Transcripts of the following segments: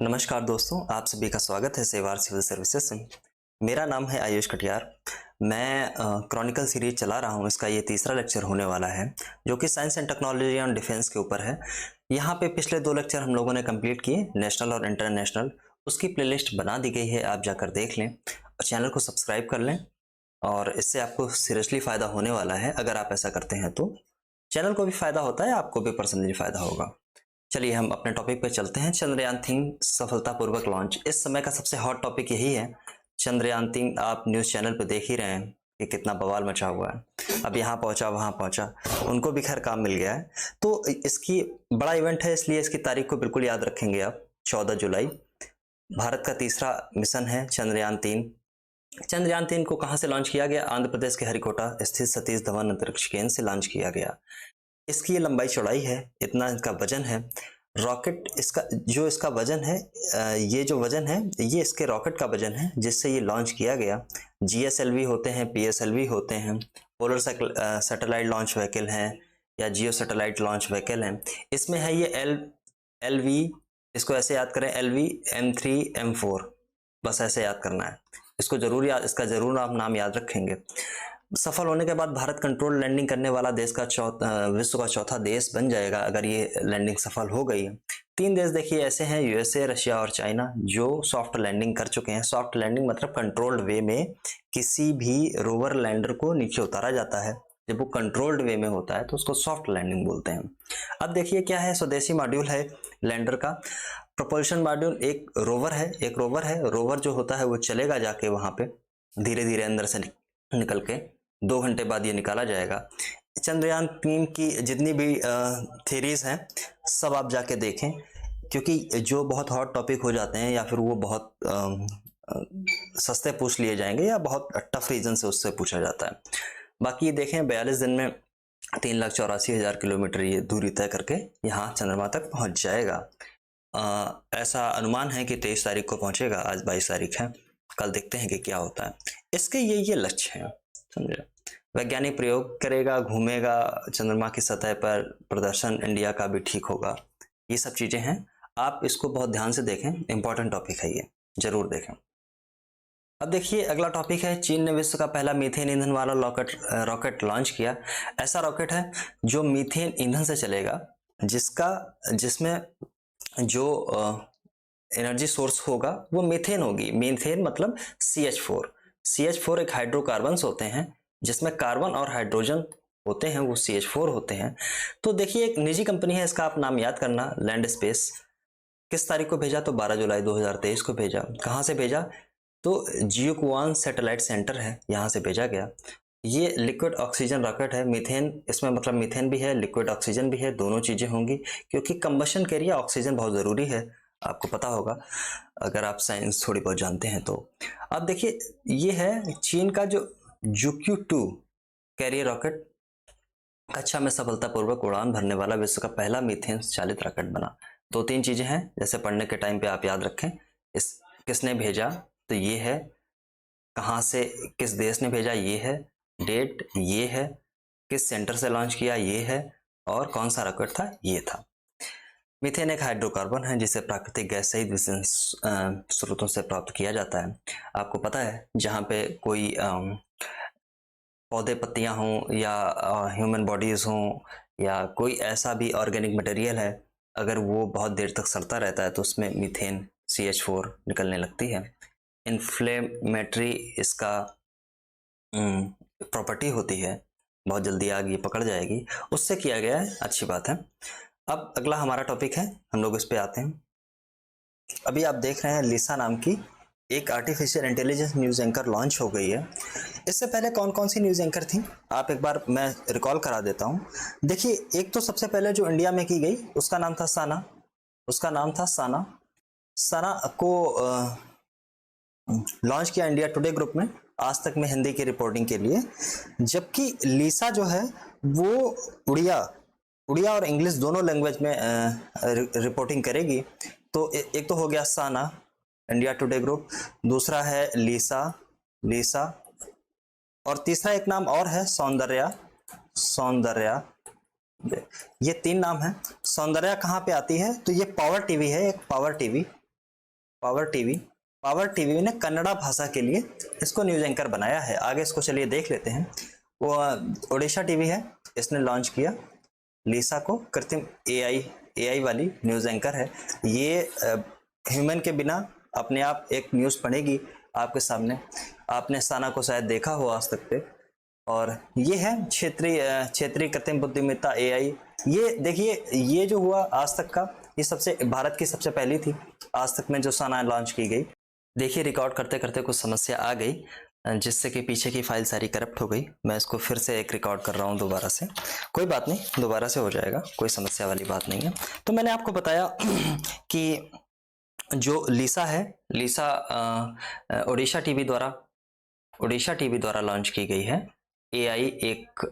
नमस्कार दोस्तों, आप सभी का स्वागत है सेवार सिविल सर्विसेज में। मेरा नाम है आयुष कटियार। मैं क्रॉनिकल सीरीज चला रहा हूँ। इसका ये तीसरा लेक्चर होने वाला है जो कि science and technology on defence के ऊपर है। यहाँ पे पिछले 2 लेक्चर हम लोगों ने कंप्लीट किए, नेशनल और इंटरनेशनल। उसकी प्लेलिस्ट बना दी गई है, आप जाकर देख लें और चैनल को सब्सक्राइब कर लें। और इससे आपको सीरियसली फ़ायदा होने वाला है। अगर आप ऐसा करते हैं तो चैनल को भी फ़ायदा होता है, आपको भी पर्सनली फ़ायदा होगा। चलिए हम अपने टॉपिक पे चलते हैं। चंद्रयान-3 सफलतापूर्वक लॉन्च। इस समय का सबसे हॉट टॉपिक यही है। चंद्रयान-3 आप न्यूज़ चैनल पे देख ही रहे हैं कि कितना बवाल मचा हुआ है। अब यहाँ पहुंचा, वहां पहुंचा, उनको भी खैर काम मिल गया है। तो इसकी बड़ा इवेंट है, इसलिए इसकी तारीख को बिल्कुल याद रखेंगे आप। 14 जुलाई भारत का तीसरा मिशन है चंद्रयान-3। चंद्रयान-3 को कहां से लॉन्च किया गया? आंध्र प्रदेश के हरिकोटा स्थित सतीश धवन अंतरिक्ष केंद्र से लॉन्च किया गया। इसकी ये लंबाई चौड़ाई है, इतना इसका वजन है। रॉकेट इसका वजन है, ये जो वजन है ये इसके रॉकेट का वजन है जिससे ये लॉन्च किया गया। जीएसएलवी होते हैं, पीएसएलवी होते हैं, पोलर सैटेलाइट लॉन्च व्हीकल हैं या जियो सैटेलाइट लॉन्च व्हीकल हैं। इसमें है ये एलवी, इसको ऐसे याद करें, एलवी M3M4, बस ऐसे याद करना है। इसको जरूर याद, इसका जरूर आप नाम याद रखेंगे। सफल होने के बाद भारत कंट्रोल लैंडिंग करने वाला देश का विश्व का चौथा देश बन जाएगा अगर ये लैंडिंग सफल हो गई है। 3 देश देखिए ऐसे हैं, यूएसए, रशिया और चाइना, जो सॉफ्ट लैंडिंग कर चुके हैं। सॉफ्ट लैंडिंग मतलब कंट्रोल्ड वे में किसी भी रोवर लैंडर को नीचे उतारा जाता है। जब वो कंट्रोल्ड वे में होता है तो उसको सॉफ्ट लैंडिंग बोलते हैं। अब देखिए क्या है, स्वदेशी मॉड्यूल है लैंडर का। प्रोपल्शन मॉड्यूल एक रोवर है। रोवर जो होता है वो चलेगा जाके वहां पे धीरे धीरे अंदर से निकल के 2 घंटे बाद ये निकाला जाएगा। चंद्रयान-3 की जितनी भी थ्योरीज हैं सब आप जाके देखें, क्योंकि जो बहुत हॉट टॉपिक हो जाते हैं या फिर वो बहुत सस्ते पूछ लिए जाएंगे या बहुत टफ रीजन से उससे पूछा जाता है। बाकी ये देखें, 42 दिन में 3,84,000 किलोमीटर ये दूरी तय करके यहाँ चंद्रमा तक पहुंच जाएगा। ऐसा अनुमान है कि 23 तारीख को पहुंचेगा। आज 22 तारीख है, कल देखते हैं कि क्या होता है। इसके ये लक्ष्य हैं, समझे। वैज्ञानिक प्रयोग करेगा, घूमेगा चंद्रमा की सतह पर, प्रदर्शन इंडिया का भी ठीक होगा। ये सब चीजें हैं, आप इसको बहुत ध्यान से देखें, इंपॉर्टेंट टॉपिक है ये, जरूर देखें। अब देखिए अगला टॉपिक है, चीन ने विश्व का पहला मीथेन ईंधन वाला रॉकेट लॉन्च किया। ऐसा रॉकेट है जो मीथेन ईंधन से चलेगा, जिसमें जो एनर्जी सोर्स होगा वो मीथेन होगी। मीथेन मतलब CH4 एक हाइड्रोकार्बन्स होते हैं जिसमें कार्बन और हाइड्रोजन होते हैं, वो CH4 होते हैं। तो देखिए एक निजी कंपनी है, इसका आप नाम याद करना, लैंड स्पेस। किस तारीख को भेजा? तो 12 जुलाई 2023 को भेजा। कहाँ से भेजा? तो जियोकुआन सैटेलाइट सेंटर है, यहाँ से भेजा गया। ये लिक्विड ऑक्सीजन रॉकेट है। मीथेन इसमें मतलब मीथेन भी है, लिक्विड ऑक्सीजन भी है, दोनों चीजें होंगी, क्योंकि कंबशन के लिए ऑक्सीजन बहुत जरूरी है, आपको पता होगा अगर आप साइंस थोड़ी बहुत जानते हैं तो। अब देखिए ये है चीन का जो जुक्यू-2 कैरियर रॉकेट, कक्षा में सफलतापूर्वक उड़ान भरने वाला विश्व का पहला मीथेन चालित रॉकेट बना। 2-3 चीजें हैं, जैसे पढ़ने के टाइम पे आप याद रखें। इस किसने भेजा? तो ये है। कहाँ से, किस देश ने भेजा? ये है। डेट ये है। किस सेंटर से लॉन्च किया? ये है। और कौन सा रॉकेट था? ये था। मीथेन एक हाइड्रोकार्बन है जिसे प्राकृतिक गैस सहित विभिन्न स्रोतों से प्राप्त किया जाता है। आपको पता है जहाँ पे कोई पौधे पत्तियां हों या ह्यूमन बॉडीज हों या कोई ऐसा भी ऑर्गेनिक मटेरियल है, अगर वो बहुत देर तक सड़ता रहता है तो उसमें मीथेन CH4 निकलने लगती है। इन्फ्लेमेटरी इसका प्रॉपर्टी होती है, बहुत जल्दी आग ये पकड़ जाएगी, उससे किया गया है, अच्छी बात है। अब अगला हमारा टॉपिक है, हम लोग इस पे आते हैं। अभी आप देख रहे हैं लिसा नाम की एक artificial intelligence news anchor launch हो गई है। इससे पहले कौन कौन सी न्यूज़ एंकर थी, आप एक बार मैं रिकॉल करा देता हूँ। देखिए एक तो सबसे पहले जो इंडिया में की गई उसका नाम था साना। साना को लॉन्च किया इंडिया टुडे ग्रुप में, आज तक में हिंदी की रिपोर्टिंग के लिए। जबकि लीसा जो है वो उड़िया और इंग्लिश दोनों लैंग्वेज में रिपोर्टिंग करेगी। तो एक तो हो गया साना, इंडिया टुडे ग्रुप, दूसरा है लीसा और तीसरा एक नाम और है सौंदर्या। ये 3 नाम है। सौंदर्या कहाँ पे आती है? तो ये पावर टीवी है, एक पावर टीवी पावर टीवी ने कन्नड़ा भाषा के लिए इसको न्यूज एंकर बनाया है। आगे इसको चलिए देख लेते हैं। वो ओडिशा टीवी है, इसने लॉन्च किया लिसा को, कृत्रिम एआई वाली न्यूज एंकर है ये। ह्यूमन के बिना अपने आप एक न्यूज पढ़ेगी आपके सामने। आपने साना को शायद देखा हो आज तक पे। और ये है क्षेत्रीय कृत्रिम बुद्धिमत्ता एआई। ये देखिए, ये जो हुआ आज तक का, ये सबसे भारत की सबसे पहली थी आज तक में जो साना लॉन्च की गई। देखिए रिकॉर्ड करते करते कुछ समस्या आ गई, जिससे कि पीछे की फाइल सारी करप्ट हो गई। मैं इसको फिर से एक रिकॉर्ड कर रहा हूँ दोबारा से। कोई बात नहीं, दोबारा से हो जाएगा, कोई समस्या वाली बात नहीं है। तो मैंने आपको बताया कि जो लिसा है, लिसा ओडिशा टीवी द्वारा लॉन्च की गई है। एआई एक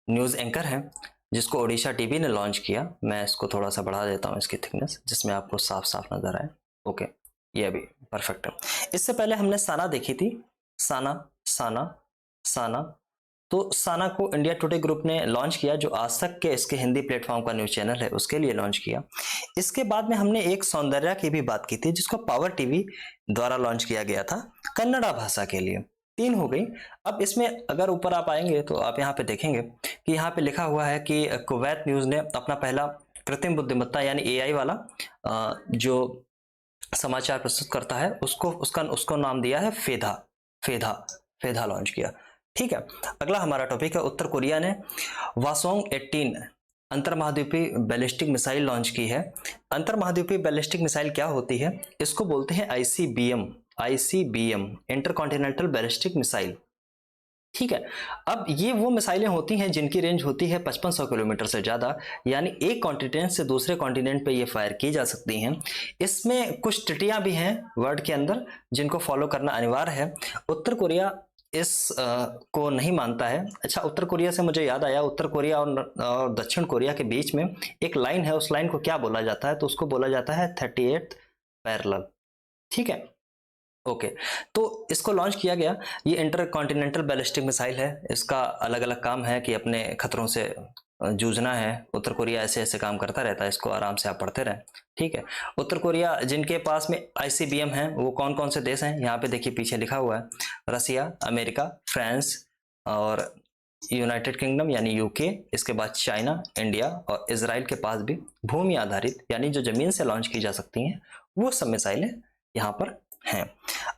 न्यूज़ एंकर है जिसको ओडिशा टीवी ने लॉन्च किया। मैं इसको थोड़ा सा बढ़ा देता हूँ इसकी थिकनेस, जिसमें आपको साफ साफ नजर आए। ओके, ये अभी परफेक्ट है। इससे पहले हमने साना देखी थी, साना। तो साना को इंडिया टुडे ग्रुप ने लॉन्च किया, जो आज तक के इसके हिंदी प्लेटफॉर्म का न्यूज चैनल है उसके लिए लॉन्च किया। इसके बाद में हमने एक सौंदर्या की भी बात की थी, जिसको पावर टीवी द्वारा लॉन्च किया गया था कन्नड़ा भाषा के लिए। 3 हो गई। अब इसमें अगर ऊपर आप आएंगे तो आप यहाँ पे देखेंगे कि यहाँ पे लिखा हुआ है कि कुवैत न्यूज ने अपना पहला कृत्रिम बुद्धिमत्ता यानी एआई वाला जो समाचार प्रस्तुत करता है उसको नाम दिया है फेधा लॉन्च किया। ठीक है, अगला हमारा टॉपिक है उत्तर कोरिया ने वासोंग 18 अंतर्महाद्वीपीय बैलिस्टिक मिसाइल लॉन्च की है। अंतर्महाद्वीपीय बैलिस्टिक मिसाइल क्या होती है? इसको बोलते हैं आईसीबीएम इंटरकॉन्टिनेंटल बैलिस्टिक मिसाइल। ठीक है, अब ये वो मिसाइलें होती हैं जिनकी रेंज होती है 5500 किलोमीटर से ज़्यादा, यानी एक कॉन्टिनेंट से दूसरे कॉन्टिनेंट पे ये फायर की जा सकती हैं। इसमें कुछ त्रुटियां भी हैं वर्ड के अंदर, जिनको फॉलो करना अनिवार्य है। उत्तर कोरिया इस को नहीं मानता है। अच्छा, उत्तर कोरिया से मुझे याद आया, उत्तर कोरिया और दक्षिण कोरिया के बीच में एक लाइन है, उस लाइन को क्या बोला जाता है? तो उसको बोला जाता है 38th पैरेलल। ठीक है, ओके। तो इसको लॉन्च किया गया। ये इंटर कॉन्टिनेंटल बैलिस्टिक मिसाइल है। इसका अलग अलग काम है कि अपने खतरों से जूझना है। उत्तर कोरिया ऐसे ऐसे काम करता रहता है, इसको आराम से आप पढ़ते रहें। ठीक है, उत्तर कोरिया जिनके पास में आईसीबीएम है वो कौन कौन से देश हैं? यहाँ पे देखिए पीछे लिखा हुआ है, रसिया, अमेरिका, फ्रांस और यूनाइटेड किंगडम यानी यूके। इसके बाद चाइना, इंडिया और इजराइल के पास भी भूमि आधारित यानी जो जमीन से लॉन्च की जा सकती हैं वो सब मिसाइलें यहाँ पर हैं।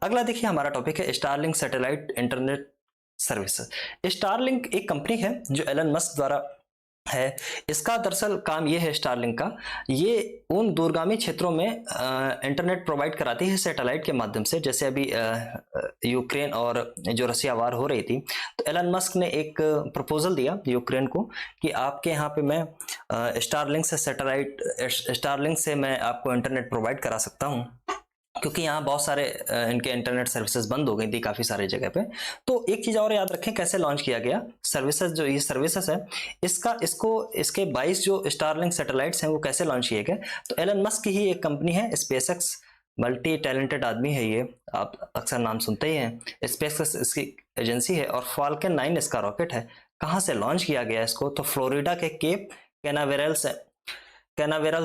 अगला देखिए हमारा टॉपिक है Starlink satellite internet services. Starlink एक कंपनी है जो एलन मस्क द्वारा है। इसका दरअसल काम ये है स्टारलिंक का, ये उन दूरगामी क्षेत्रों में इंटरनेट प्रोवाइड कराती है सैटेलाइट के माध्यम से। जैसे अभी यूक्रेन और जो रसिया वार हो रही थी, तो एलन मस्क ने एक प्रपोजल दिया यूक्रेन को कि आपके यहाँ पे मैं स्टारलिंक से मैं आपको इंटरनेट प्रोवाइड करा सकता हूँ, क्योंकि यहाँ बहुत सारे इनके इंटरनेट सर्विसेज बंद हो गई थी काफ़ी सारी जगह पे। तो एक चीज़ और याद रखें कैसे लॉन्च किया गया सर्विसेज, जो ये सर्विसेज है इसके 22 जो स्टारलिंक सैटेलाइट्स हैं वो कैसे लॉन्च किए गए। तो एलन मस्क की ही एक कंपनी है स्पेसएक्स, मल्टी टैलेंटेड आदमी है ये, आप अक्सर नाम सुनते ही हैं। स्पेसएक्स इसकी एजेंसी है और फाल्कन 9 इसका रॉकेट है। कहाँ से लॉन्च किया गया इसको? तो फ्लोरिडा के केप कैनावेरल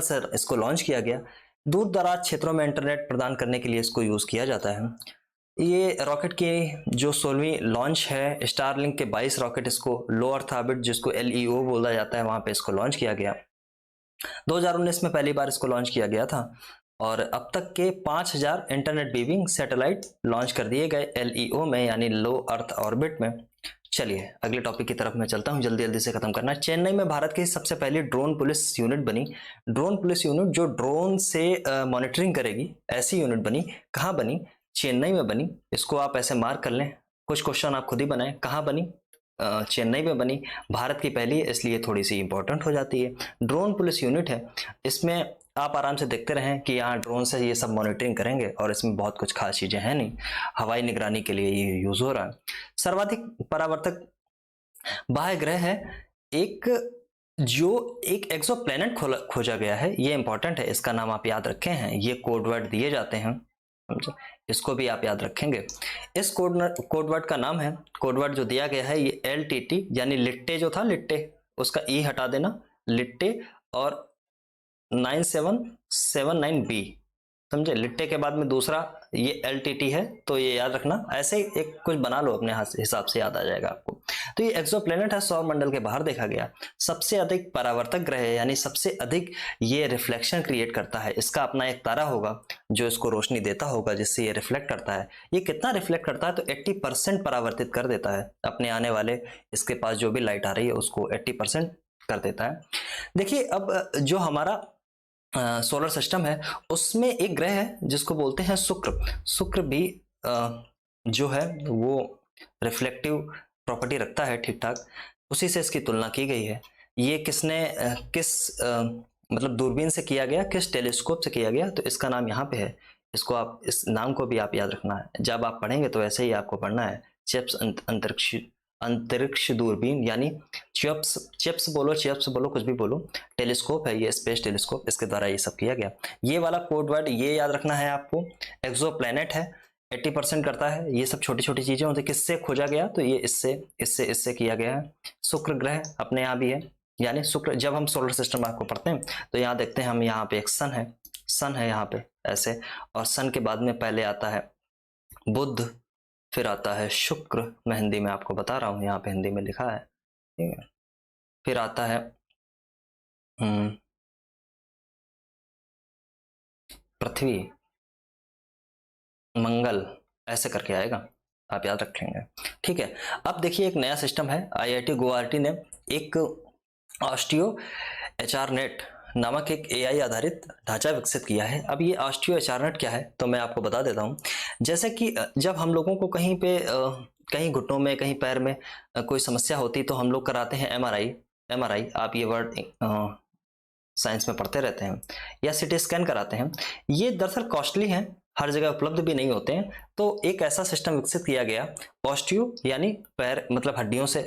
से इसको लॉन्च किया गया। दूर दराज क्षेत्रों में इंटरनेट प्रदान करने के लिए इसको यूज़ किया जाता है। ये रॉकेट की जो 16वीं लॉन्च है, स्टारलिंक के 22 रॉकेट इसको लो अर्थ ऑर्बिट जिसको LEO बोला जाता है वहाँ पे इसको लॉन्च किया गया। 2019 में पहली बार इसको लॉन्च किया गया था और अब तक के 5000 इंटरनेट बीविंग सैटेलाइट लॉन्च कर दिए गए LEO में यानी लो अर्थ ऑर्बिट में। चलिए अगले टॉपिक की तरफ मैं चलता हूं, जल्दी जल्दी से खत्म करना है। चेन्नई में भारत की सबसे पहली ड्रोन पुलिस यूनिट बनी। ड्रोन पुलिस यूनिट जो ड्रोन से मॉनिटरिंग करेगी, ऐसी यूनिट बनी। कहाँ बनी? चेन्नई में बनी। इसको आप ऐसे मार्क कर लें, कुछ क्वेश्चन आप खुद ही बनाएं। कहाँ बनी? चेन्नई में बनी। भारत की पहली है इसलिए थोड़ी सी इंपॉर्टेंट हो जाती है। ड्रोन पुलिस यूनिट है, इसमें आप आराम से देखते रहें कि यहाँ ड्रोन से ये सब मॉनिटरिंग करेंगे और इसमें बहुत कुछ खास चीज़ें हैं नहीं, हवाई निगरानी के लिए ये यूज़ हो रहा है। सर्वाधिक परावर्तक बाह्य ग्रह है जो एक एक्सोप्लैनेट खोजा गया है। ये इंपॉर्टेंट है, इसका नाम आप याद रखें हैं। ये कोडवर्ड दिए जाते हैं, इसको भी आप याद रखेंगे। इस कोडवर्ड का नाम है, कोडवर्ड जो दिया गया है ये LTT यानी लिट्टे जो था, लिट्टे उसका ई हटा देना, लिट्टे और 9779B समझे। लिट्टे के बाद में दूसरा ये LTT है, तो ये याद रखना। ऐसे ही एक कुछ बना लो अपने हिसाब से, याद आ जाएगा आपको। तो ये एक्सोप्लैनेट है, सौर मंडल के बाहर देखा गया सबसे अधिक परावर्तक ग्रह है, यानी सबसे अधिक ये रिफ्लेक्शन क्रिएट करता है। इसका अपना एक तारा होगा जो इसको रोशनी देता होगा, जिससे ये रिफ्लेक्ट करता है। ये कितना रिफ्लेक्ट करता है, तो 80% परावर्तित कर देता है अपने आने वाले, इसके पास जो भी लाइट आ रही है उसको 80% कर देता है। देखिए अब जो हमारा सोलर सिस्टम है उसमें एक ग्रह है जिसको बोलते हैं शुक्र। शुक्र भी जो है वो रिफ्लेक्टिव प्रॉपर्टी रखता है ठीक ठाक, उसी से इसकी तुलना की गई है। ये किसने किस मतलब दूरबीन से किया गया, किस टेलीस्कोप से किया गया, तो इसका नाम यहाँ पे है। इसको आप, इस नाम को भी आप याद रखना है, जब आप पढ़ेंगे तो ऐसे ही आपको पढ़ना है। चेप्स अंतरिक्ष दूरबीन, यानी चिप्स बोलो कुछ भी बोलो, टेलीस्कोप है ये, स्पेस टेलीस्कोप, इसके द्वारा ये सब किया गया। ये वाला कोड वर्ड ये याद रखना है आपको। एक्सोप्लैनेट है, 80% करता है। ये सब छोटी छोटी चीजें होती है। किससे खोजा गया, तो ये इससे किया गया है। शुक्र ग्रह अपने यहाँ भी है, यानी शुक्र। जब हम सोलर सिस्टम आपको पढ़ते हैं तो यहाँ देखते हैं हम, यहाँ पे एक सन है यहाँ पे ऐसे, और सन के बाद में पहले आता है बुध, फिर आता है शुक्र, मैं हिंदी में आपको बता रहा हूँ, यहाँ पे हिंदी में लिखा है, ठीक है। फिर आता है पृथ्वी, मंगल, ऐसे करके आएगा, आप याद रखेंगे, ठीक है। अब देखिए एक नया सिस्टम है, IIT गुवाहाटी ने एक ऑस्टियो एचारनेट नामक एक AI आधारित ढांचा विकसित किया है। अब ये ऑस्टियो एचारनेट क्या है, तो मैं आपको बता देता हूँ। जैसे कि जब हम लोगों को कहीं पे कहीं घुटनों में, कहीं पैर में कोई समस्या होती, तो हम लोग कराते हैं MRI। आप ये वर्ड साइंस में पढ़ते रहते हैं, या CT स्कैन कराते हैं। ये दरअसल कॉस्टली हैं, हर जगह उपलब्ध भी नहीं होते हैं। तो एक ऐसा सिस्टम विकसित किया गया, ऑस्टियो यानी पैर मतलब हड्डियों से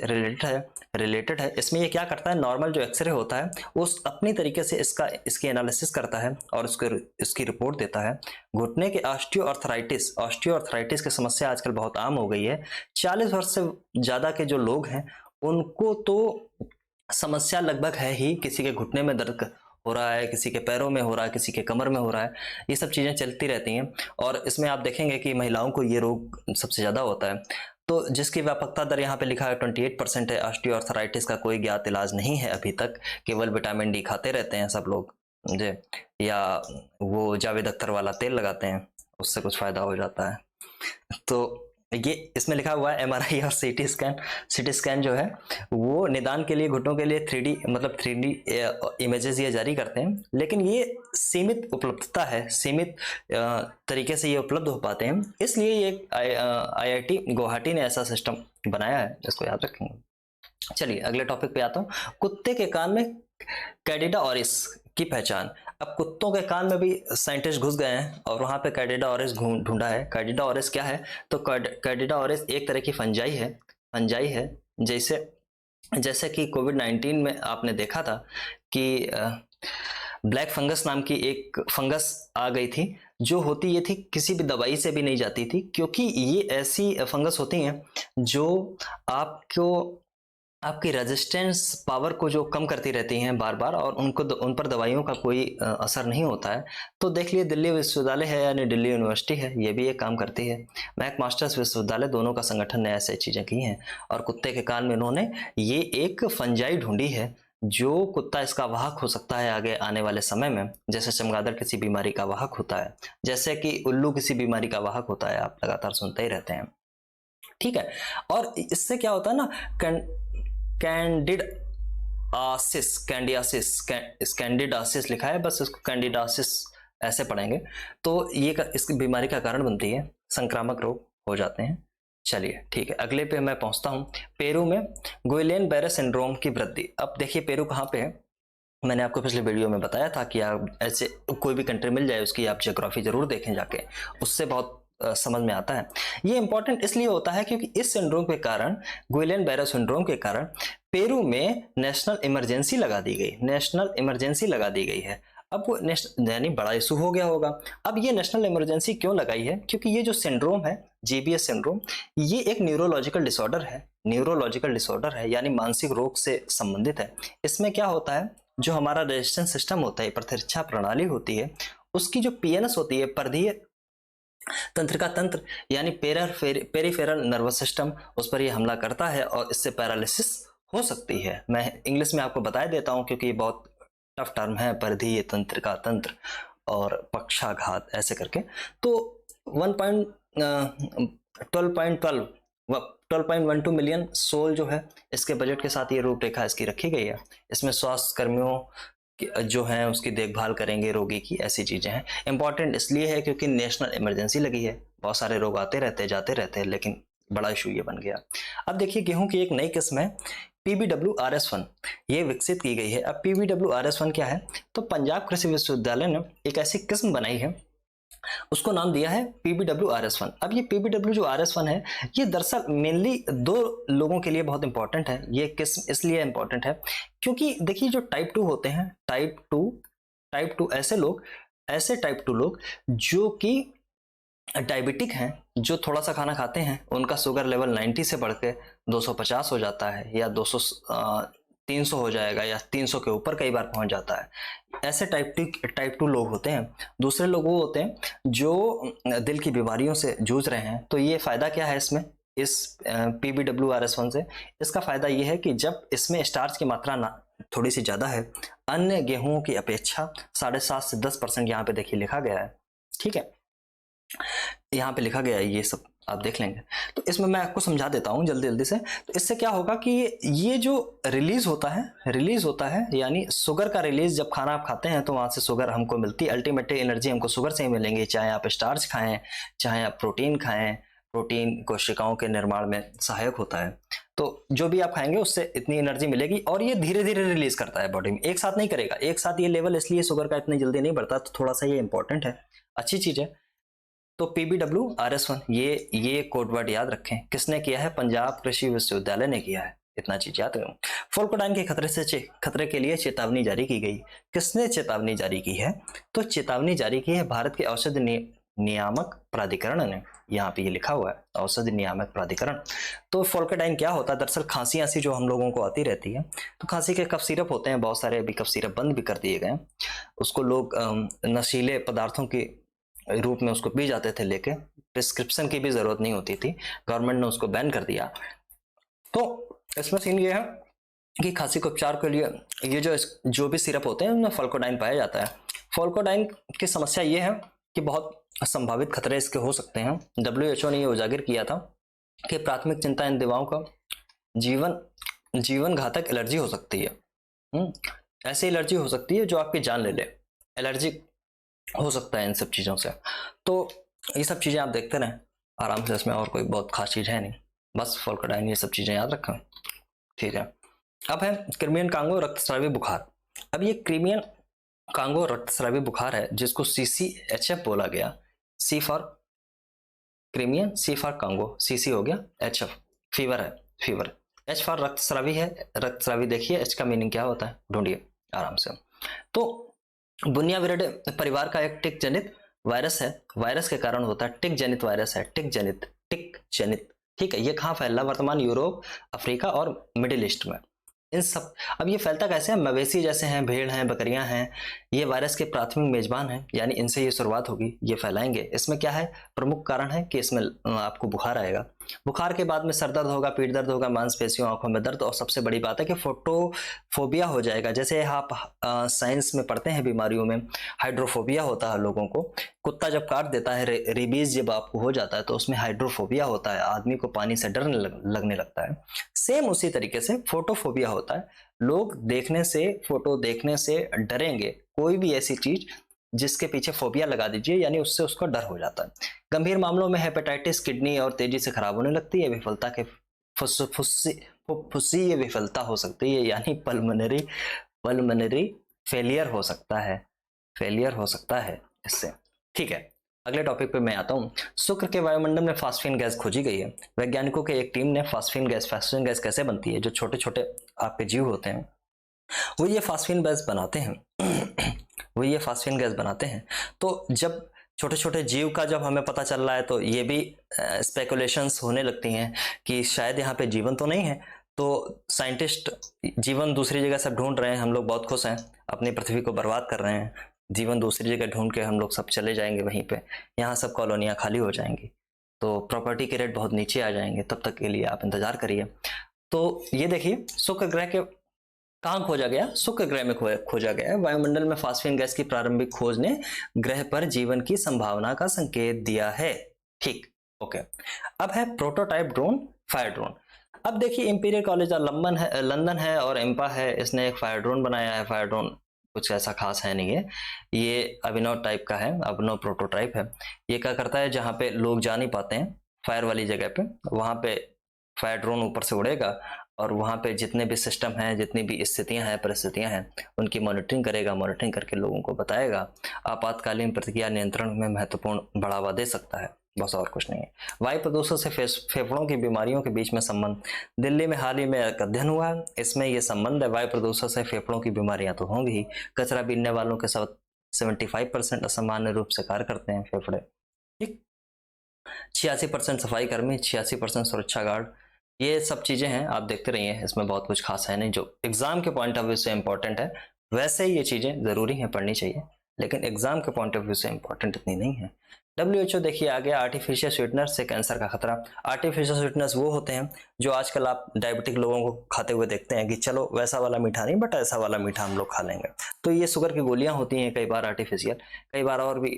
रिलेटेड है। इसमें ये क्या करता है, नॉर्मल जो एक्सरे होता है वो अपनी तरीके से इसकी एनालिसिस करता है और इसकी रिपोर्ट देता है। घुटने के ऑस्टियोआर्थराइटिस की समस्या आजकल बहुत आम हो गई है। 40 वर्ष से ज्यादा के जो लोग हैं उनको तो समस्या लगभग है ही। किसी के घुटने में दर्द हो रहा है, किसी के पैरों में हो रहा है, किसी के कमर में हो रहा है, ये सब चीजें चलती रहती हैं। और इसमें आप देखेंगे कि महिलाओं को ये रोग सबसे ज्यादा होता है। तो जिसकी व्यापकता दर यहाँ पे लिखा है 28% है। ऑस्टियोआर्थराइटिस का कोई ज्ञात इलाज नहीं है अभी तक, केवल विटामिन D खाते रहते हैं सब लोग मुझे, या वो जावेद अख्तर वाला तेल लगाते हैं, उससे कुछ फायदा हो जाता है। तो ये इसमें लिखा हुआ है MRI और CT स्कैन जो है वो निदान के लिए, घुटनों के लिए 3D इमेजेस ये जारी करते हैं, लेकिन ये सीमित उपलब्धता है, सीमित तरीके से ये उपलब्ध हो पाते हैं। इसलिए ये IIT गुवाहाटी ने ऐसा सिस्टम बनाया है, इसको याद रखेंगे। चलिए अगले टॉपिक पे आता हूँ। कुत्ते के कान में कैंडिडा ऑरिस की पहचान। अब कुत्तों के कान में भी साइंटिस्ट घुस गए हैं और वहां पे कैंडिडा ऑरिस ढूंढा है। कैंडिडा ऑरिस क्या है, तो कैंडिडा ऑरिस एक तरह की फंजाई है। जैसे कि कोविड-19 में आपने देखा था कि ब्लैक फंगस नाम की एक फंगस आ गई थी, जो होती ये थी किसी भी दवाई से भी नहीं जाती थी, क्योंकि ये ऐसी फंगस होती हैं जो आपकी रेजिस्टेंस पावर को जो कम करती रहती हैं बार बार, और उन पर दवाइयों का कोई असर नहीं होता है। तो देख लिए दिल्ली विश्वविद्यालय है यानी दिल्ली यूनिवर्सिटी है, ये भी एक काम करती है। मैक मास्टर्स विश्वविद्यालय, दोनों का संगठन ने ऐसे चीजें की हैं। और कुत्ते के कान में इन्होंने ये एक फंजाई ढूंढी है, जो कुत्ता इसका वाहक हो सकता है आगे आने वाले समय में। जैसे चमगादड़ किसी बीमारी का वाहक होता है, जैसे कि उल्लू किसी बीमारी का वाहक होता है, आप लगातार सुनते ही रहते हैं, ठीक है। और इससे क्या होता है ना, कैंडिडासिस लिखा है, बस इसको कैंडिडासिस ऐसे पढ़ेंगे। तो ये इसकी बीमारी का कारण बनती है, संक्रामक रोग हो जाते हैं। चलिए ठीक है, अगले पे मैं पहुंचता हूं। पेरू में गुइलेन बैरे सिंड्रोम की वृद्धि। अब देखिए पेरू कहाँ पे है, मैंने आपको पिछले वीडियो में बताया था कि आप ऐसे कोई भी कंट्री मिल जाए उसकी आप ज्योग्राफी जरूर देखें जाके, उससे बहुत समझ में आता है। ये इंपॉर्टेंट इसलिए होता है क्योंकि इस सिंड्रोम के कारण, गुइलेन बैरे सिंड्रोम के कारण पेरू में नेशनल इमरजेंसी लगा दी गई है। अब वो यानी बड़ा इशू हो गया होगा। अब ये नेशनल इमरजेंसी क्यों लगाई है, क्योंकि ये जो सिंड्रोम है, GBS सिंड्रोम, ये एक न्यूरोलॉजिकल डिसऑर्डर है, यानी मानसिक रोग से संबंधित है। इसमें क्या होता है, जो हमारा रेजिस्टेंस सिस्टम होता है, प्रतिरक्षा प्रणाली होती है, उसकी जो पीएनएस होती है, परिधीय तंत्रिका तंत्र यानी पेरिफेरल नर्वस सिस्टम, उस पर ये हमला करता है और इससे पैरालिसिस हो सकती है। मैं इंग्लिश में आपको बता देता हूं क्योंकि ये बहुत टफ टर्म है, परिधीय तंत्रिका तंत्र और पक्षाघात ऐसे करके। तो 12.12 मिलियन सोल जो है, इसके बजट के साथ ये रूपरेखा इसकी रखी गई है। इसमें स्वास्थ्य कर्मियों जो हैं उसकी देखभाल करेंगे, रोगी की, ऐसी चीजें हैं। इंपॉर्टेंट इसलिए है क्योंकि नेशनल इमरजेंसी लगी है, बहुत सारे रोग आते रहते जाते रहते हैं, लेकिन बड़ा इशू ये बन गया। अब देखिए, गेहूं की एक नई किस्म है PBWRS1, ये विकसित की गई है। अब PBWRS1 क्या है, तो पंजाब कृषि विश्वविद्यालय ने एक ऐसी किस्म बनाई है, उसको नाम दिया है PBWRS1। अब ये PBW जो RS1 है, ये दरअसल मेनली 2 लोगों के लिए बहुत इंपॉर्टेंट है। ये किस्म इसलिए इंपॉर्टेंट है क्योंकि देखिए, जो टाइप 2 होते हैं, टाइप टू ऐसे टाइप 2 लोग जो कि डायबिटिक हैं, जो थोड़ा सा खाना खाते हैं, उनका शुगर लेवल 90 से बढ़ के 250 हो जाता है, या 300 हो जाएगा, या 300 के ऊपर कई बार पहुंच जाता है। ऐसे टाइप 2 लोग होते हैं। दूसरे लोग वो होते हैं जो दिल की बीमारियों से जूझ रहे हैं। तो ये फायदा क्या है इसमें, इस PBWRS1 से? इसका फायदा ये है कि जब इसमें स्टार्च की मात्रा ना थोड़ी सी ज्यादा है, अन्य गेहूं की अपेक्षा 7.5 से 10% यहाँ पे देखिए लिखा गया है, ठीक है, यहाँ पे लिखा गया है, ये सब आप देख लेंगे। तो इसमें मैं आपको समझा देता हूँ जल्दी जल्दी से। तो इससे क्या होगा कि ये जो रिलीज होता है यानी शुगर का रिलीज, जब खाना आप खाते हैं तो वहां से शुगर हमको मिलती है। अल्टीमेटली एनर्जी हमको शुगर से ही मिलेंगी, चाहे आप स्टार्च खाएं, चाहे आप प्रोटीन खाएं। प्रोटीन कोशिकाओं के निर्माण में सहायक होता है, तो जो भी आप खाएंगे उससे इतनी एनर्जी मिलेगी। और ये धीरे धीरे रिलीज करता है बॉडी में, एक साथ नहीं करेगा। एक साथ ये लेवल इसलिए शुगर का इतनी जल्दी नहीं बढ़ता, तो थोड़ा सा ये इंपॉर्टेंट है, अच्छी चीज है। तो PBWRS1, ये कोड वर्ड याद रखें। किसने किया है? पंजाब कृषि विश्वविद्यालय ने किया है, इतना चीज याद रखें। फॉल्कोडाइन के खतरे के लिए चेतावनी जारी की गई। किसने चेतावनी जारी की है? तो चेतावनी जारी की है भारत के औषधि नियामक प्राधिकरण ने। यहाँ पे ये लिखा हुआ है, औषधि नियामक प्राधिकरण। तो फॉल्कोडाइन क्या होता है? दरअसल खांसी जो हम लोगों को आती रहती है, तो खांसी के कफ सिरप होते हैं बहुत सारे, अभी कफ सिरप बंद भी कर दिए गए। उसको लोग नशीले पदार्थों के रूप में उसको पी जाते थे लेके, प्रिस्क्रिप्शन की भी जरूरत नहीं होती थी, गवर्नमेंट ने उसको बैन कर दिया। तो इसमें सीन ये है कि खांसी के उपचार के लिए ये जो भी सिरप होते हैं उनमें फॉल्कोडाइन पाया जाता है। फॉल्कोडाइन की समस्या ये है कि बहुत संभावित खतरे इसके हो सकते हैं। WHO ने ये उजागर किया था कि प्राथमिक चिंता इन दवाओं का जीवन घातक एलर्जी हो सकती है। ऐसी एलर्जी हो सकती है जो आपकी जान ले ले, एलर्जी हो सकता है इन सब चीज़ों से। तो ये सब चीज़ें आप देखते रहें आराम से, इसमें और कोई बहुत खास चीज़ है नहीं, बस फॉल्कोडाइन, ये सब चीज़ें याद रखें, ठीक है। अब है क्रिमियन कांगो रक्तस्रावी बुखार। अब ये क्रिमियन कांगो रक्तस्रावी बुखार है, जिसको CCHF बोला गया। C for Crimean, C for Congo, CC हो गया, HF फीवर है, फीवर। H फॉर रक्तस्रावी है, रक्तस्रावी देखिए H का मीनिंग क्या होता है, ढूंढिए आराम से। तो बुनिया विरिडे परिवार का एक टिक जनित वायरस है, वायरस के कारण होता है, टिक जनित वायरस है, टिक जनित, ठीक है। ये कहाँ फैला? वर्तमान यूरोप, अफ्रीका और मिडिल ईस्ट में, इन सब। अब ये फैलता कैसे है? मवेशी जैसे हैं, भेड़ हैं, बकरियां हैं, ये वायरस के प्राथमिक मेजबान हैं, यानी इनसे ये शुरुआत होगी, ये फैलाएंगे। इसमें क्या है? प्रमुख कारण है कि इसमें आपको बुखार आएगा। बुखार के बाद में सर दर्द होगा, पीठ दर्द होगा, मांसपेशियों, आंखों में दर्द, और सबसे बड़ी बात है कि फोटोफोबिया हो जाएगा। जैसे आप साइंस में पढ़ते हैं बीमारियों में, हाइड्रोफोबिया होता है लोगों को। कुत्ता जब काट देता है, रेबीज जब आपको हो जाता है, तो उसमें हाइड्रोफोबिया होता है, आदमी को पानी से डर लगने लगता है। सेम उसी तरीके से फोटोफोबिया होता है, लोग फोटो देखने से डरेंगे। कोई भी ऐसी चीज जिसके पीछे फोबिया लगा दीजिए, यानी उससे उसको डर हो जाता है। गंभीर मामलों में हेपेटाइटिस, किडनी और तेजी से खराब होने लगती है, विफलता के फुस्सी ये विफलता हो सकती है, यानी पल्मोनरी फेलियर हो सकता है इससे, ठीक है। अगले टॉपिक पे मैं आता हूँ। शुक्र के वायुमंडल में फास्फीन गैस खोजी गई है। वैज्ञानिकों के एक टीम ने फास्फीन गैस कैसे बनती है? जो छोटे छोटे आपके जीव होते हैं वो ये फास्फीन गैस बनाते हैं। तो जब छोटे छोटे जीव का जब हमें पता चल रहा है, तो ये भी स्पेकुलेशंस होने लगती हैं कि शायद यहाँ पे जीवन तो नहीं है। तो साइंटिस्ट जीवन दूसरी जगह सब ढूंढ रहे हैं, हम लोग बहुत खुश हैं, अपनी पृथ्वी को बर्बाद कर रहे हैं, जीवन दूसरी जगह ढूंढ के हम लोग सब चले जाएंगे वहीं पे, यहाँ सब कॉलोनियाँ खाली हो जाएंगी, तो प्रॉपर्टी के रेट बहुत नीचे आ जाएंगे, तब तक के लिए आप इंतजार करिए। तो ये देखिए शुक्र ग्रह के कहाँ खोजा गया, शुक्र ग्रह में खोजा गया है। वायुमंडल में फास्फीन गैस की प्रारंभिक खोज ने ग्रह पर जीवन की संभावना का संकेत दिया है। ठीक, ओके। अब है प्रोटोटाइप ड्रोन, फायर ड्रोन। अब देखिए इंपीरियल कॉलेज लंदन है और एम्पा है, इसने एक फायर ड्रोन बनाया है। फायर ड्रोन कुछ ऐसा खास है नहीं है, ये अभिनव टाइप का है, अभिनव प्रोटोटाइप है। ये क्या करता है, जहाँ पे लोग जा नहीं पाते हैं फायर वाली जगह पे, वहां पे फायर ड्रोन ऊपर से उड़ेगा और वहाँ पे जितने भी सिस्टम हैं, जितनी भी स्थितियां हैं, परिस्थितियां हैं, उनकी मॉनिटरिंग करेगा। मॉनिटरिंग करके लोगों को बताएगा। आपातकालीन प्रतिक्रिया नियंत्रण में महत्वपूर्ण बढ़ावा दे सकता है, बस और कुछ नहीं है। वायु प्रदूषण से फेफड़ों की बीमारियों के बीच में संबंध, दिल्ली में हाल ही में एक अध्ययन हुआ है, इसमें यह संबंध है। वायु प्रदूषण से फेफड़ों की बीमारियां तो होंगी ही, कचरा बीनने वालों के साथ 75% असामान्य रूप से कार्य करते हैं फेफड़े। ठीक, 86% सफाई कर्मी, 86% सुरक्षा गार्ड, ये सब चीजें हैं, आप देखते रहिए, इसमें बहुत कुछ खास है नहीं। जो एग्जाम के पॉइंट ऑफ व्यू से इंपॉर्टेंट है, वैसे ये चीजें जरूरी हैं, पढ़नी चाहिए, लेकिन एग्जाम के पॉइंट ऑफ व्यू से इंपॉर्टेंट इतनी नहीं है। WHO देखिए आ गया, आर्टिफिशियल स्वीटनर से कैंसर का खतरा। आर्टिफिशियल स्वीटनर्स वो होते हैं जो आजकल आप डायबिटिक लोगों को खाते हुए देखते हैं कि चलो वैसा वाला मीठा नहीं, बट ऐसा वाला मीठा हम लोग खा लेंगे। तो ये शुगर की गोलियां होती हैं, कई बार आर्टिफिशियल, कई बार और भी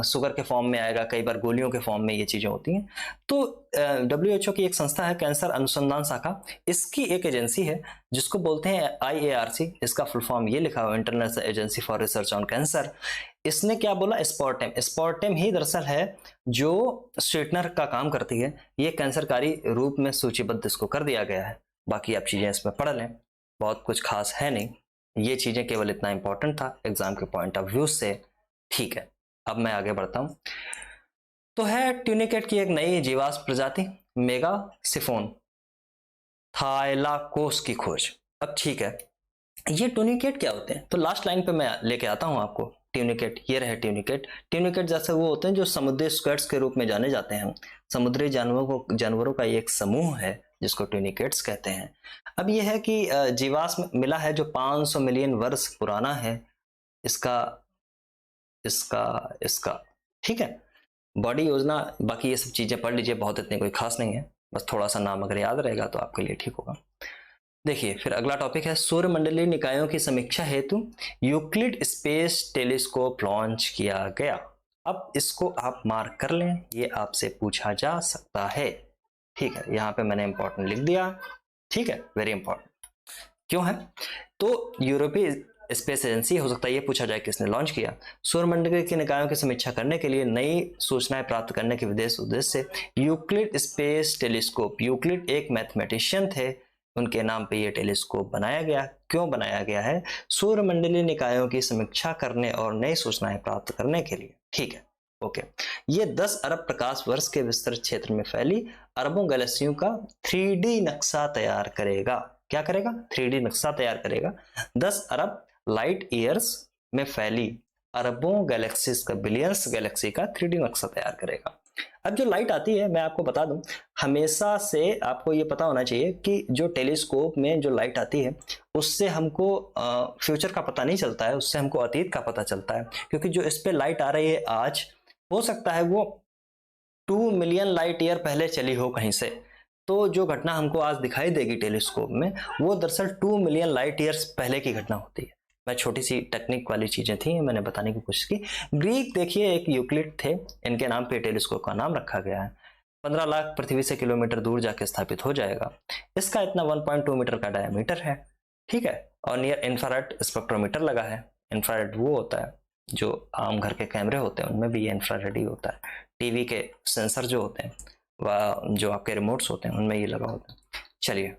शुगर के फॉर्म में आएगा, कई बार गोलियों के फॉर्म में ये चीजें होती हैं। तो WHO की एक संस्था है, कैंसर अनुसंधान शाखा, इसकी एक एजेंसी है जिसको बोलते हैं IARC, इसका फुल फॉर्म ये लिखा हुआ, international agency for research on cancer. इसने क्या बोला, स्पॉर्टेम, स्पॉर्टेम ही दरअसल है जो स्ट्रेटनर का काम करती है। ये कैंसरकारी रूप में सूचीबद्ध इसको कर दिया गया है। बाकी आप चीजें इसमें पढ़ लें, बहुत कुछ खास है नहीं, ये चीजें केवल इतना इंपॉर्टेंट था एग्जाम के पॉइंट ऑफ व्यू से। ठीक है, अब मैं आगे बढ़ता हूं। तो है ट्यूनिकेट की एक नई जीवाश्म प्रजाति मेगा सिफोन थाइलाकोस की खोज। अब ठीक है, ये ट्यूनिकेट क्या होते हैं, तो लास्ट लाइन पे मैं लेके आता हूं आपको। ट्यूनिकेट, ये रहे ट्यूनिकेट। ट्यूनिकेट जैसे वो होते हैं जो समुद्री स्क्वैट्स के रूप में जाने जाते हैं। समुद्री जानवरों का एक समूह है जिसको ट्यूनिकेट्स कहते हैं। अब यह है कि जीवाश्म मिला है जो 500 मिलियन वर्ष पुराना है। इसका इसका इसका ठीक है, बॉडी योजना, बाकी ये सब चीजें पढ़ लीजिए, बहुत इतनी कोई खास नहीं है, बस थोड़ा सा नाम अगर याद रहेगा तो आपके लिए ठीक होगा। देखिए फिर अगला टॉपिक है, सूर्यमंडलीय निकायों की समीक्षा हेतु यूक्लिड स्पेस टेलीस्कोप लॉन्च किया गया। अब इसको आप मार्क कर लें, ये आपसे पूछा जा सकता है। ठीक है, यहाँ पे मैंने इंपॉर्टेंट लिख दिया। ठीक है, वेरी इंपॉर्टेंट क्यों है, तो यूरोपीय स्पेस एजेंसी, हो सकता है ये पूछा जाए किसने लॉन्च किया। सूर्यमंडल के निकायों की समीक्षा करने के लिए नई सूचनाएं प्राप्त करने के उद्देश्य से यूक्लिड स्पेस टेलीस्कोप, यूक्लिड एक मैथमेटिशियन थे, उनके नाम पे ये टेलीस्कोप बनाया गया। क्यों बनाया गया है, सूर्यमंडलीय निकायों की समीक्षा करने और नई सूचनाएं प्राप्त करने के लिए। ठीक है, ओके। ये 10 अरब प्रकाश वर्ष के विस्तृत क्षेत्र में फैली अरबों गैलेक्सियों का 3D नक्शा तैयार करेगा। क्या करेगा, 3D नक्शा तैयार करेगा। 10 अरब लाइट ईयर्स में फैली अरबों गैलेक्सीज का, बिलियंस गैलेक्सी का 3D नक्शा तैयार करेगा। अब जो लाइट आती है, मैं आपको बता दूं, हमेशा से आपको ये पता होना चाहिए कि जो टेलीस्कोप में जो लाइट आती है उससे हमको फ्यूचर का पता नहीं चलता है, उससे हमको अतीत का पता चलता है। क्योंकि जो इस पे लाइट आ रही है आज, हो सकता है वो 2 मिलियन लाइट ईयर पहले चली हो कहीं से। तो जो घटना हमको आज दिखाई देगी टेलीस्कोप में, वो दरअसल 2 मिलियन लाइट ईयर्स पहले की घटना होती है। मैं छोटी सी टेक्निक वाली चीजें थी, मैंने बताने की कोशिश की। ग्रीक देखिए एक यूक्लिड थे, इनके नाम पे टेलीस्कोप का नाम रखा गया है। 15 लाख पृथ्वी से किलोमीटर दूर जाके स्थापित हो जाएगा। इसका इतना 1.2 मीटर का डायमीटर है। ठीक है, और नियर इंफ्रारेड स्पेक्ट्रोमीटर लगा है। इंफ्रारेड वो होता है जो आम घर के कैमरे होते हैं, उनमें भी ये इंफ्रारेड ही होता है। टीवी के सेंसर जो होते हैं, वह जो आपके रिमोट्स होते हैं, उनमें ये लगा होता है। चलिए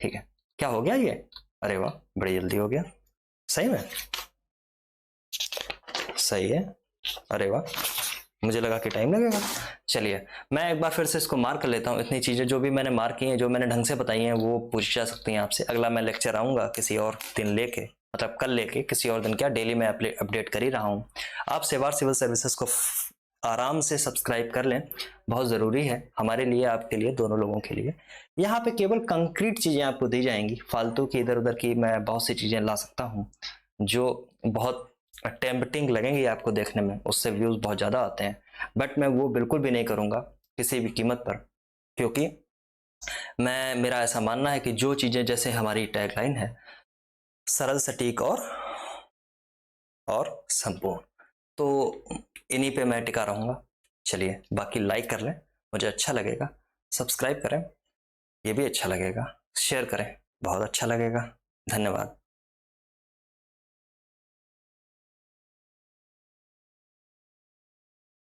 ठीक है, क्या हो गया ये, अरे वाह बड़ी जल्दी हो गया, सही में सही है, अरे वाह, मुझे लगा कि टाइम लगेगा। चलिए मैं एक बार फिर से इसको मार्क कर लेता हूँ। इतनी चीजें जो भी मैंने मार्क की हैं, जो मैंने ढंग से बताई हैं, वो पूछी जा सकती हैं आपसे। अगला मैं लेक्चर आऊंगा किसी और दिन लेके, मतलब कल लेके, किसी और दिन, क्या डेली मैं अपडेट कर ही रहा हूँ। आप सेवार सिविल सर्विसेज को आराम से सब्सक्राइब कर लें, बहुत ज़रूरी है हमारे लिए, आपके लिए, दोनों लोगों के लिए। यहाँ पे केवल कंक्रीट चीज़ें आपको दी जाएंगी, फालतू की इधर उधर की मैं बहुत सी चीज़ें ला सकता हूँ जो बहुत टेम्पटिंग लगेंगी आपको देखने में, उससे व्यूज़ बहुत ज़्यादा आते हैं, बट मैं वो बिल्कुल भी नहीं करूँगा किसी भी कीमत पर, क्योंकि मेरा ऐसा मानना है कि जो चीज़ें, जैसे हमारी टैगलाइन है, सरल सटीक और संपूर्ण, तो इन्हीं पे मैं टिका रहूँगा। चलिए, बाकी लाइक कर लें, मुझे अच्छा लगेगा, सब्सक्राइब करें, ये भी अच्छा लगेगा, शेयर करें, बहुत अच्छा लगेगा। धन्यवाद।